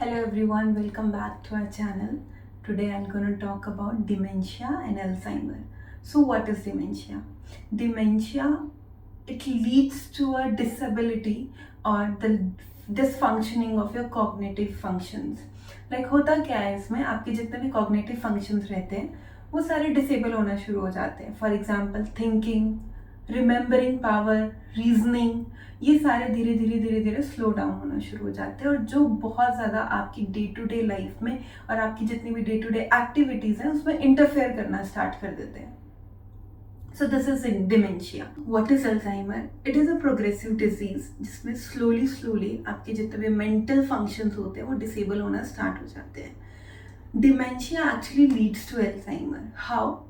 Hello everyone, welcome back to our channel. Today I'm going to talk about dementia and Alzheimer. So what is dementia? Dementia, it leads to a disability or the dysfunctioning of your cognitive functions. Like होता क्या है इसमें आपके जितने भी cognitive functions रहते हैं वो सारे डिसेबल होना शुरू हो जाते हैं. For example thinking, remembering power, reasoning, ये सारे धीरे धीरे धीरे धीरे स्लो डाउन होना शुरू हो जाते हैं और जो बहुत ज़्यादा आपकी डे टू डे लाइफ में और आपकी जितनी भी डे टू डे एक्टिविटीज़ हैं उसमें इंटरफेयर करना स्टार्ट कर देते हैं. So this is dementia. What is Alzheimer? It is a progressive disease जिसमें slowly आपके जितने भी mental functions होते हैं वो disable होना start हो जाते हैं. Dementia actually leads to Alzheimer. How?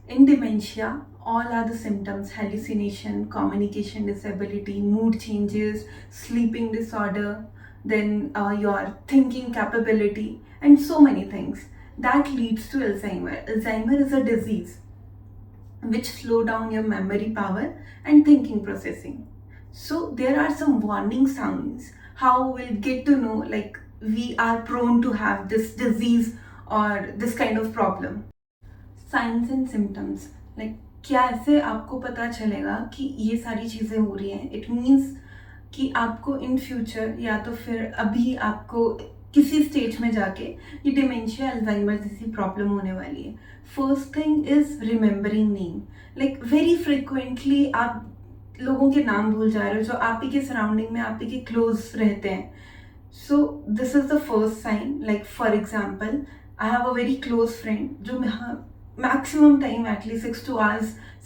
In dementia, all are the symptoms: hallucination, communication disability, mood changes, sleeping disorder, then your thinking capability, and so many things. That leads to Alzheimer. Alzheimer is a disease which slow down your memory power and thinking processing. So there are some warning signs how we'll get to know like we are prone to have this disease or this kind of problem. Signs and symptoms, like कैसे आपको पता चलेगा कि ये सारी चीज़ें हो रही हैं. इट मीन्स कि आपको इन फ्यूचर या तो फिर अभी आपको किसी स्टेज में जाके ये डिमेंशिया अल्जाइमर जैसी प्रॉब्लम होने वाली है. First thing is remembering name. Like very frequently आप लोगों के नाम भूल जा रहे हो जो आप ही के सराउंडिंग में आप ही के क्लोज रहते हैं. So this is the first sign. Like for example, I have a very close friend जो maximum time at least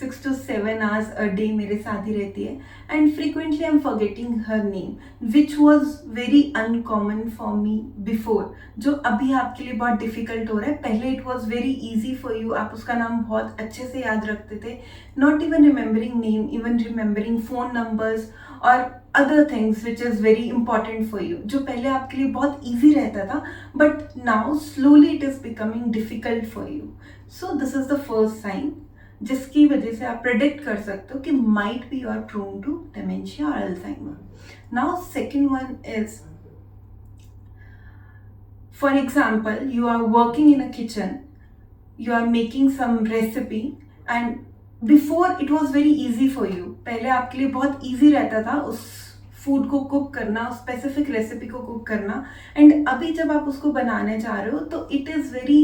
6 to 7 hours a day मेरे साथ ही रहती है. And frequently I am forgetting her name which was very uncommon for me before, जो अभी आपके लिए बहुत डिफिकल्ट हो रहा है. पहले it was very easy for you, आप उसका नाम बहुत अच्छे से याद रखते थे. Not even remembering name, even remembering phone numbers और other things which is very important for you, जो पहले आपके लिए बहुत ईजी रहता था but now slowly it is becoming difficult for you. So this is the first sign जिसकी वजह से आप प्रेडिक्ट कर सकते हो कि might B you are prone to dementia और Alzheimer. Now second one is, for example, you are working in a kitchen, you are making some recipe and before it was very easy for you. पहले आपके लिए बहुत easy रहता था उस food को cook करना, उस स्पेसिफिक रेसिपी को कुक करना. एंड अभी जब आप उसको बनाने जा रहे हो तो it is very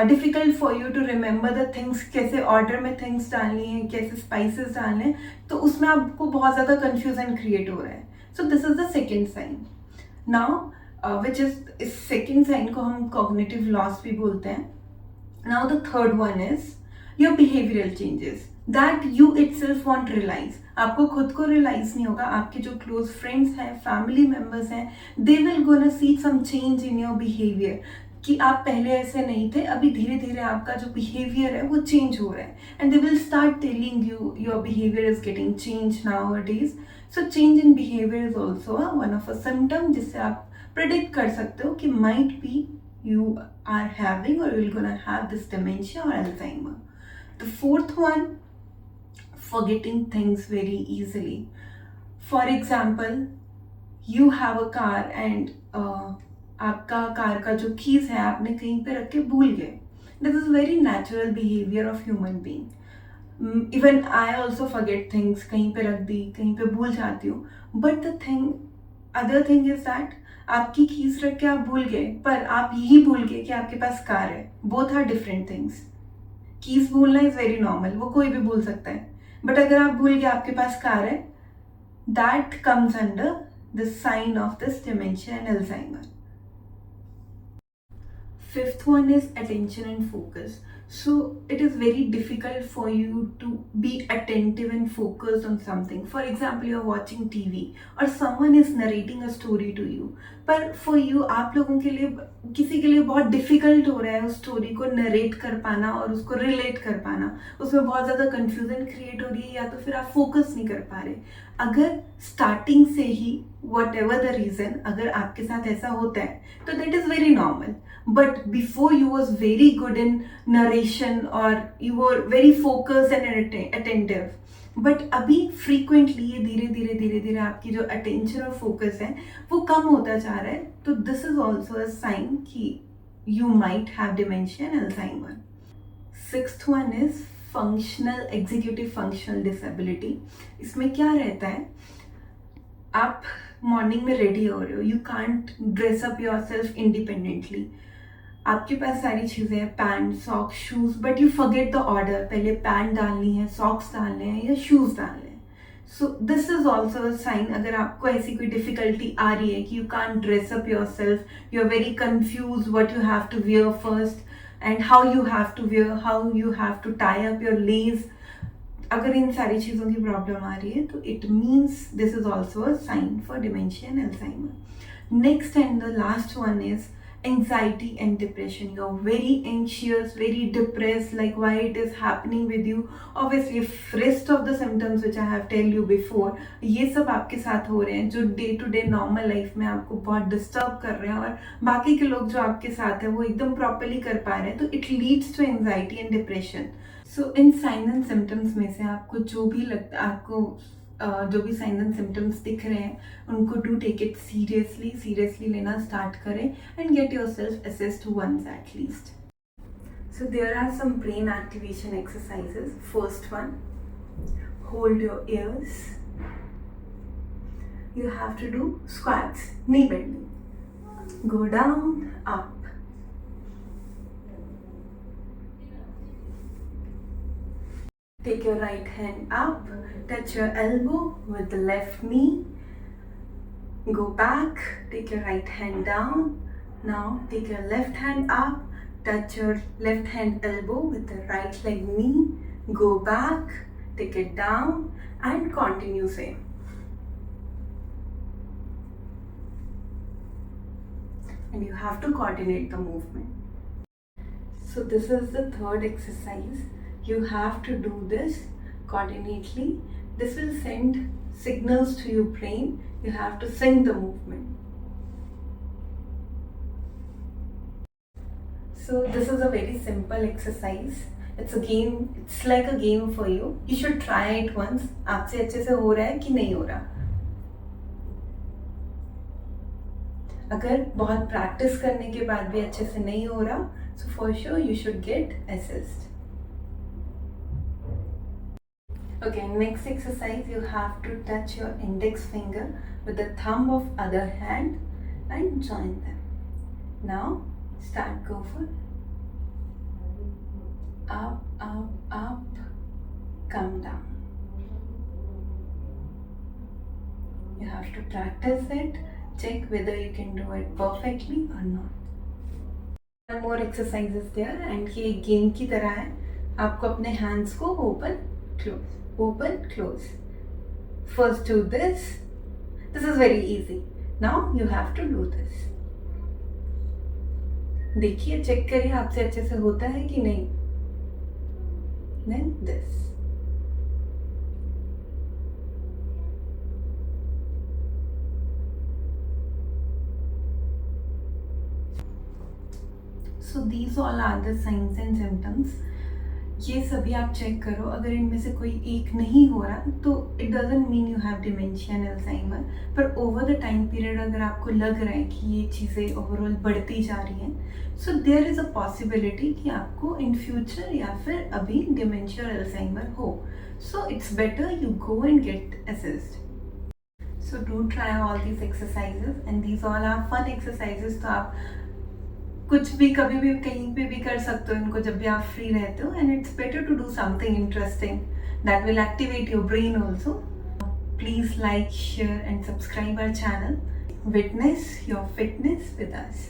difficult for you to remember the things, कैसे ऑर्डर में थिंग्स डालनी है, कैसे स्पाइसेस डालने हैं. तो उसमें आपको बहुत ज़्यादा कन्फ्यूजन क्रिएट हो रहा है. So this is the second sign. Now which is, इस सेकेंड साइन को हम कॉग्निटिव लॉस भी बोलते हैं. Now the third one is your behavioural changes that you itself won't realise. आपको खुद को रियलाइज नहीं होगा, आपके जो क्लोज फ्रेंड्स हैं, फैमिली मेम्बर्स हैं, they will gonna see some change in your behaviour कि आप पहले ऐसे नहीं थे, अभी धीरे धीरे आपका जो बिहेवियर है वो चेंज हो रहा है. And they will start telling you your behaviour is getting change nowadays. So change in behaviour is also one of a symptom जिससे आप प्रिडिक्ट कर सकते हो कि might B you are having or you're gonna have this dementia or Alzheimer. The fourth one, forgetting things very easily. For example, you have a car and आपका car का जो keys है आपने कहीं पे रख के भूल गए. This is very natural behavior of human being. Even I also forget things, कहीं पे रख दी, कहीं पे भूल जाती हूँ. But the other thing is that आपकी कीज रख के आप भूल गए पर आप यही भूल गए कि आपके पास कार है. Both are different things. Keys भूलना इज वेरी नॉर्मल, वो कोई भी भूल सकता है. बट अगर आप भूल गए आपके पास कार है, that comes under the sign of this dementia and Alzheimer. Fifth one is attention and focus. So it is very difficult for you to be attentive and focused on something. For example, you are watching TV or someone is narrating a story to you. पर for you, आप लोगों के लिए, किसी के लिए बहुत difficult हो रहा है उस स्टोरी को नरेट कर पाना और उसको रिलेट कर पाना. उसमें बहुत ज़्यादा कन्फ्यूजन क्रिएट हो रही है या तो फिर आप फोकस नहीं कर पा रहे. अगर स्टार्टिंग से ही वट एवर द रीज़न अगर आपके साथ ऐसा होता है तो that is very normal. But before you was very good in narration or you were very focused and attentive, but अभी फ्रीक्वेंटली ये धीरे धीरे धीरे धीरे आपकी जो अटेंशन और फोकस है वो कम होता जा रहा है, तो this is also a sign कि you might have dementia and Alzheimer. Sixth one is functional executive functional disability. इसमें क्या रहता है, आप मॉर्निंग में रेडी हो रहे हो, you can't dress up yourself independently, आपके पास सारी चीज़ें हैं, pant socks shoes, but you forget the order, पहले पैंट डालनी है, सॉक्स डालने हैं या शूज़ डालने हैं। So this is also a sign, अगर आपको ऐसी कोई डिफिकल्टी आ रही है कि you can't dress up yourself, you are very confuse what you have to wear first and how you have to wear, how you have to tie up your lace, अगर इन सारी चीज़ों की problem आ रही है तो it means this is also a sign for dementia and Alzheimer. Next and the last one is anxiety and depression. You're very anxious, very depressed, like why it is happening with you. Obviously rest of the symptoms which I have tell you before, ये सब आपके साथ हो रहे हैं जो day to day normal life में आपको बहुत डिस्टर्ब कर रहे हैं, और बाकी के लोग जो आपके साथ है वो एकदम प्रॉपरली कर पा रहे हैं, तो it leads to anxiety and depression. So इन साइन एंड सिम्टम्स में से आपको जो भी लगता है, आपको जो भी साइन एंड सिम्टम्स दिख रहे हैं उनको डू टेक इट सीरियसली लेना स्टार्ट करें and get yourself assessed once at least. So there are some brain activation exercises. First one, hold your ears, you have to do squats, knee bending, go down, up, take your right hand up, touch your elbow with the left knee, go back, take your right hand down, now take your left hand up, touch your left hand elbow with the right leg knee, go back, take it down and continue same. And you have to coordinate the movement. So this is the third exercise. You have to do this coordinately. This will send signals to your brain. You have to sync the movement. So this is a very simple exercise. It's a game. It's like a game for you. You should try it once. आपसे अच्छे से हो रहा है कि नहीं हो रहा। अगर बहुत प्रैक्टिस करने के बाद भी अच्छे से नहीं हो रहा, so for sure you should get assist. Okay, next exercise, you have to touch your index finger with the thumb of other hand and join them. Now start, go for up, up, up, come down. You have to practice it, check whether you can do it perfectly or not. One more exercise is there and ये game की तरह है, आपको अपने hands को open close. First do this. This is very easy. Now you have to do this. देखिए, check करिए आपसे अच्छे से होता है कि नहीं. Then this. So these all are the signs and symptoms. ये सभी आप चेक करो, अगर इनमें से कोई एक नहीं हो रहा तो it doesn't mean you have dementia and Alzheimer, पर ओवर द टाइम पीरियड अगर आपको लग रहा है कि ये चीज़ें ओवरऑल बढ़ती जा रही हैं, so there is a possibility कि आपको इन फ्यूचर या फिर अभी डिमेंशिया और अल्जाइमर हो। So it's better you go and get assist. So do try all these exercises and these all are fun exercises. तो आप कुछ भी कभी भी कहीं पे भी कर सकते हो इनको जब भी आप फ्री रहते हो, and it's better to do something interesting that will activate your brain also. Please like, share and subscribe our channel. Witness your fitness with us.